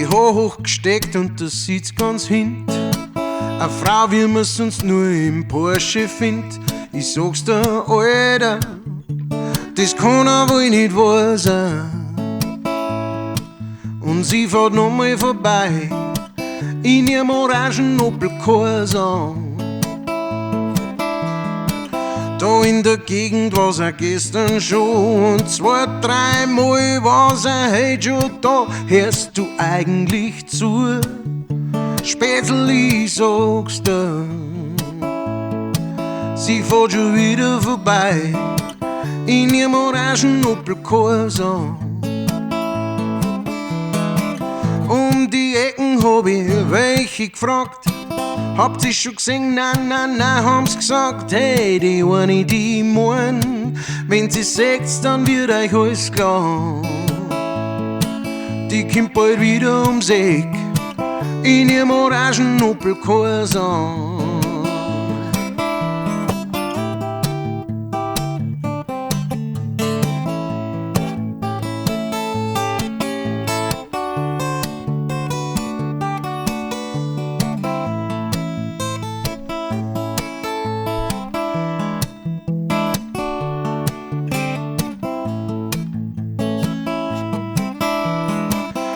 die Haare hochgesteckt und das sieht's ganz hint. Eine Frau, wie man sonst nur im Porsche findet. Ich sag's dir, Alter, das kann er wohl nicht wahr sein. Und sie fährt nochmal vorbei in ihrem orangen Opel Corsa. Da in der Gegend war's auch gestern schon und 2, 3 Mal war's auch heute schon da. Hörst du eigentlich zu? Spätzl, ich sag's dir. Sie fährt schon wieder vorbei in ihrem orangen Opel Corsa. Um die Ecken hab ich welche gefragt. Habt ihr schon gesehen? Nein, nein, nein, haben's gesagt. Hey, die eine, die meinen, wenn sie seht's, dann wird euch alles klar. Die kommt bald wieder ums Eck in ihrem orangen Opel Corsa.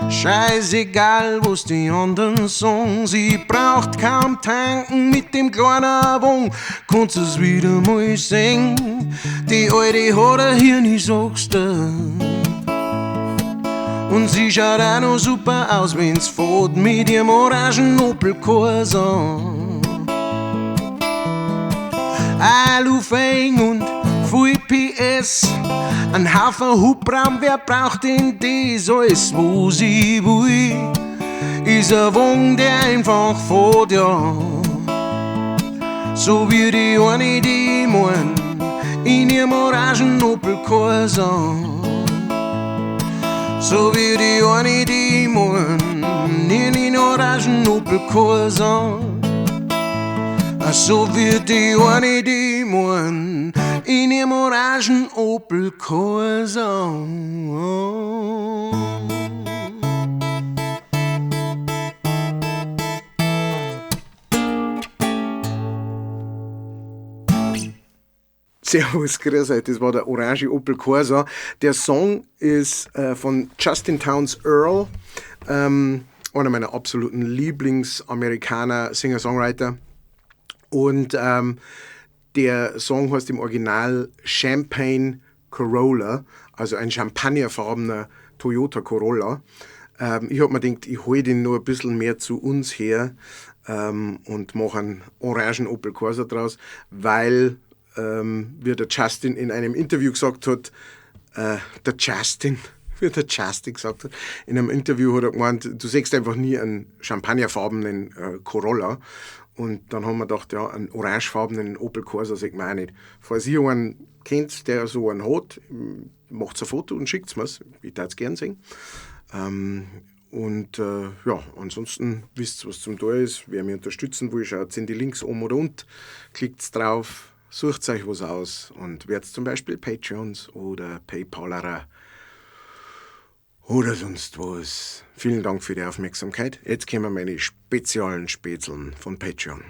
Scheißegal, was die anderen sagen, sie braucht kaum tanken mit dem kleinen Wagen. Kannst du's wieder mal sehen? Die Alte hat ein Hirn, ich sag's dir. Und sie schaut auch noch super aus, wenn's fährt mit ihrem orangen Opel Corsa. Alufeng und viel PS, ein Haufen Hubraum, wer braucht denn das? Alles, wo sie will, ist ein Wagen, der einfach fährt, ja. So wie die eine, die meinen, in ihrem orangen Opel Corsa. So wie die eine, die meinen, in ihrem orangen Opel Corsa. So wie die eine, die meinen, in ihrem orangen Opel Corsa. Servus, grüß euch, das war der orange Opel Corsa. Der Song ist von Justin Townes Earl, einer meiner absoluten Lieblingsamerikaner, Singer-Songwriter. Und der Song heißt im Original Champagne Corolla, also ein champagnerfarbener Toyota Corolla. Ich hab mir gedacht, ich hole den noch ein bisschen mehr zu uns her und mache einen orangen Opel Corsa draus, weil, wie der Justin in einem Interview gesagt hat, gesagt hat, in einem Interview hat er gemeint, du siehst einfach nie einen champagnerfarbenen Corolla. Und dann haben wir gedacht, ja, einen orangefarbenen Opel Corsa sieht man auch nicht. Falls ihr einen kennt, der so einen hat, macht ein Foto und schickt es mir. Ich würde es gerne sehen. Ja, ansonsten wisst ihr, was zum Tor ist. Wer mich unterstützen will, schaut in die Links oben oder unten, klickt drauf, sucht euch was aus und werdet zum Beispiel Patreons oder Paypaler oder sonst was. Vielen Dank für die Aufmerksamkeit. Jetzt kommen meine speziellen Spätzeln von Patreon.